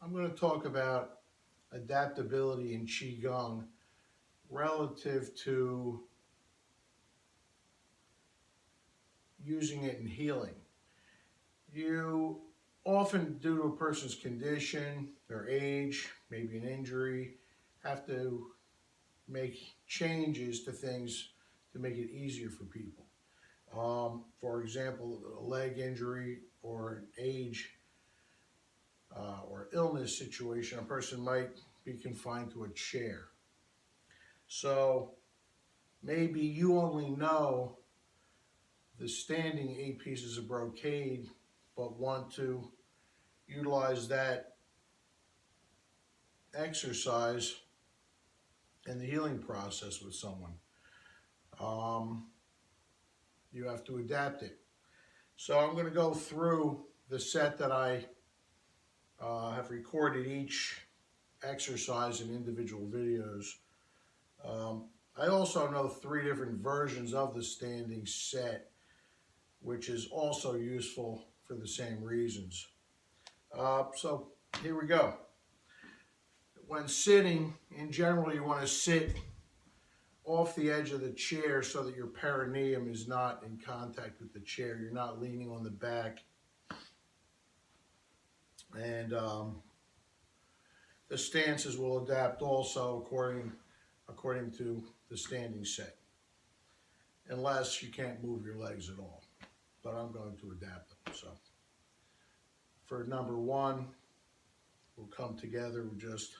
I'm going to talk about adaptability in Qigong relative to using it in healing. You often, due to a person's condition, their age, maybe an injury, have to make changes to things to make it easier for people. For example, a leg injury or an age or illness situation, a person might be confined to a chair. So maybe you only know the standing 8 pieces of brocade, but want to utilize that exercise in the healing process with someone. You have to adapt it. So I'm going to go through the set that I have recorded each exercise in individual videos. I also know 3 different versions of the standing set, which is also useful for the same reasons. So here we go. When sitting, in general, you want to sit off the edge of the chair so that your perineum is not in contact with the chair. You're not leaning on the back. And the stances will adapt also according to the standing set, unless you can't move your legs at all. But I'm going to adapt them. So for number 1, we'll come together with just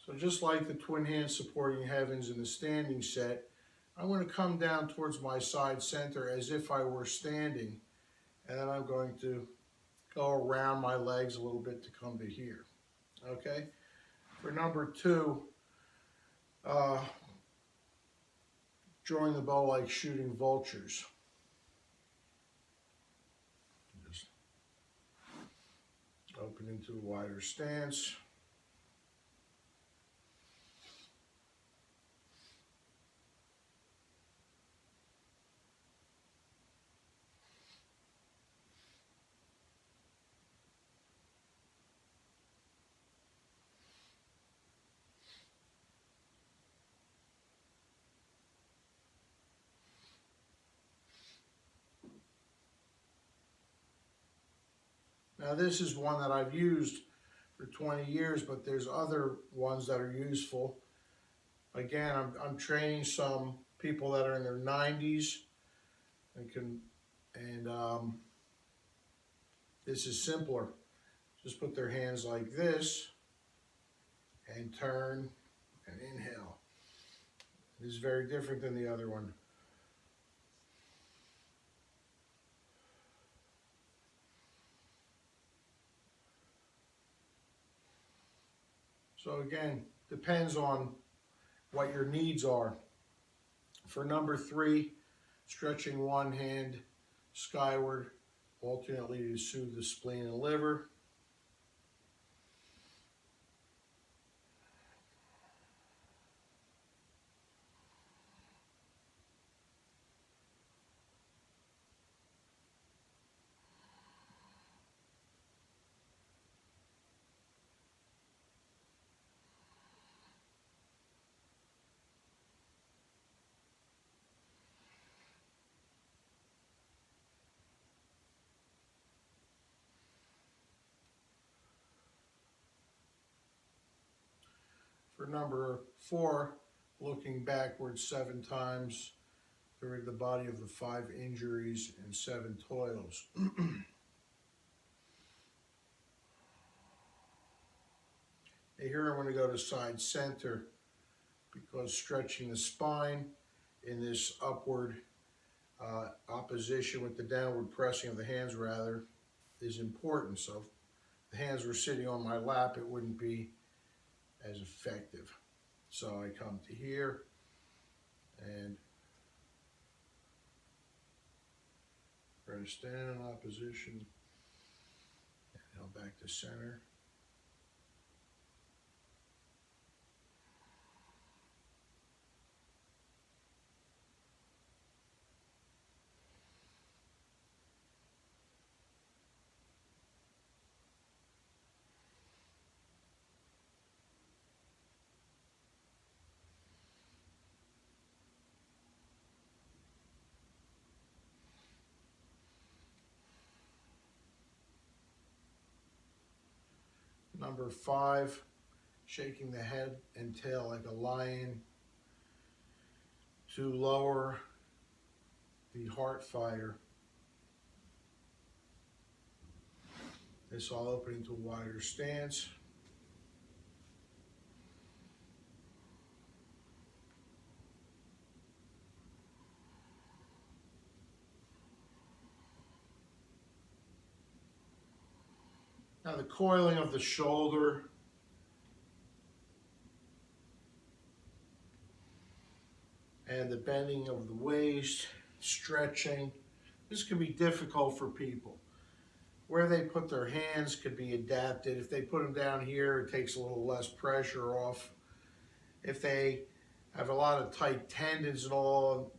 so just like the twin hands supporting heavens in the standing set, I'm going to come down towards my side center as if I were standing, and then I'm going to go around my legs a little bit to come to here. Okay? For number 2, drawing the bow like shooting vultures. Just open into a wider stance. Now this is one that I've used for 20 years, but there's other ones that are useful. Again, I'm training some people that are in their 90s and this is simpler. Just put their hands like this and turn and inhale. This is very different than the other one. So again, depends on what your needs are. For number 3, stretching one hand skyward, alternately to soothe the spleen and liver. For number 4, looking backwards 7 times through the body of the 5 injuries and 7 toils. Here I'm going to go to side center because stretching the spine in this upward opposition with the downward pressing of the hands rather is important. So if the hands were sitting on my lap, it wouldn't be as effective. So I come to here and try to stand in opposition, and back to center. Number 5, shaking the head and tail like a lion to lower the heart fire. This all opening to a wider stance. Now the coiling of the shoulder and the bending of the waist, stretching. This can be difficult for people. Where they put their hands could be adapted. If they put them down here, it takes a little less pressure off. If they have a lot of tight tendons and all,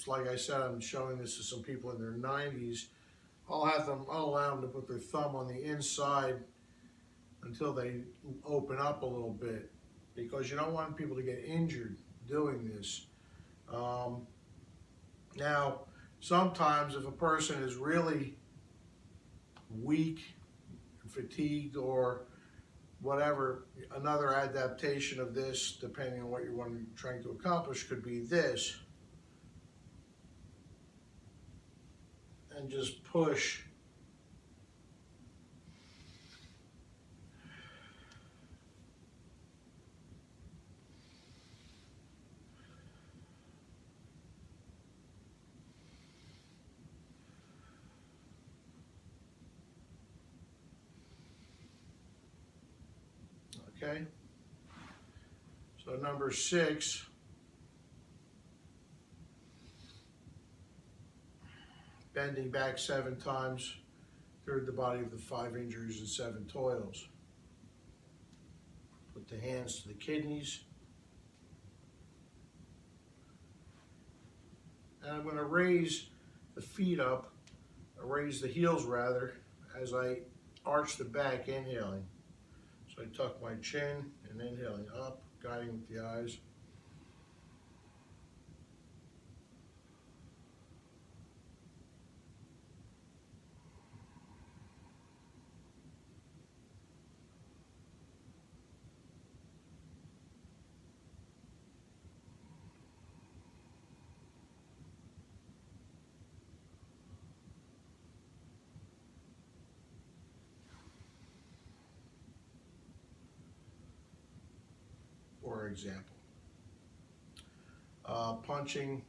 like I said, I'm showing this to some people in their 90s. I'll allow them to put their thumb on the inside until they open up a little bit, because you don't want people to get injured doing this. Now, sometimes if a person is really weak, fatigued, or whatever, another adaptation of this, depending on what you're trying to accomplish, could be this. And just push. Okay? So number 6, bending back 7 times through the body of the 5 injuries and 7 toils. Put the hands to the kidneys. And I'm going to raise the feet up, raise the heels rather, as I arch the back, inhaling. So I tuck my chin and inhaling up, guiding with the eyes. For example, punching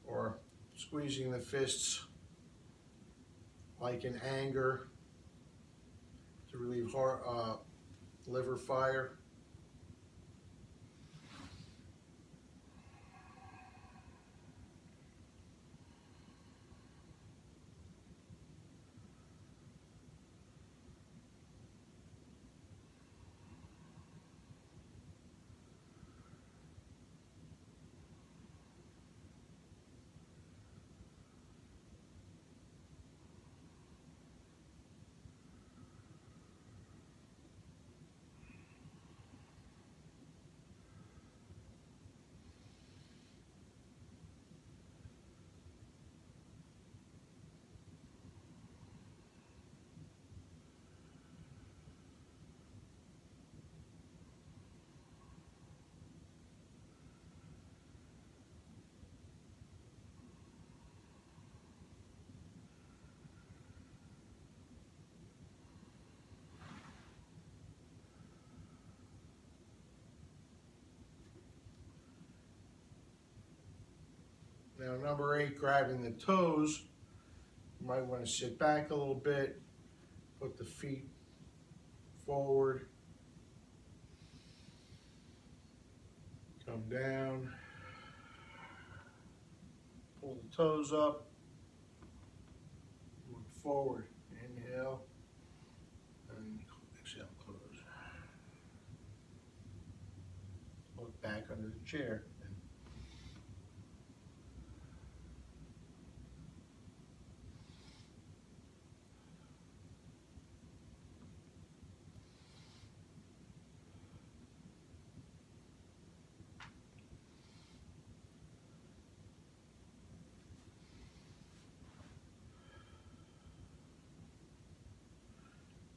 or squeezing the fists like in anger to relieve liver fire. Now number 8, grabbing the toes You might want to sit back a little bit, put the feet forward, come down, pull the toes up, look forward, inhale, and exhale, close. Look back under the chair.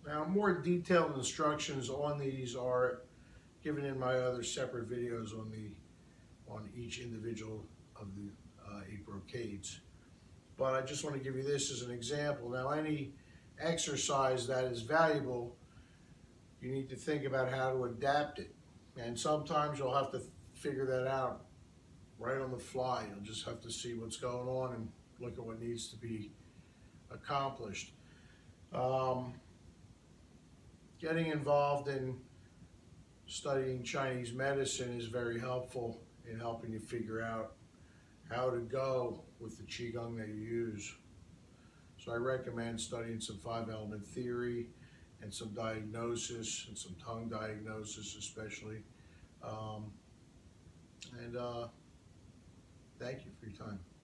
Now, more detailed instructions on these are given in my other separate videos on each individual of the 8 brocades. But I just want to give you this as an example. Now, any exercise that is valuable, you need to think about how to adapt it. And sometimes you'll have to figure that out right on the fly. You'll just have to see what's going on and look at what needs to be accomplished. Getting involved in studying Chinese medicine is very helpful in helping you figure out how to go with the Qigong that you use. So I recommend studying some 5-element theory and some diagnosis and some tongue diagnosis especially. Thank you for your time.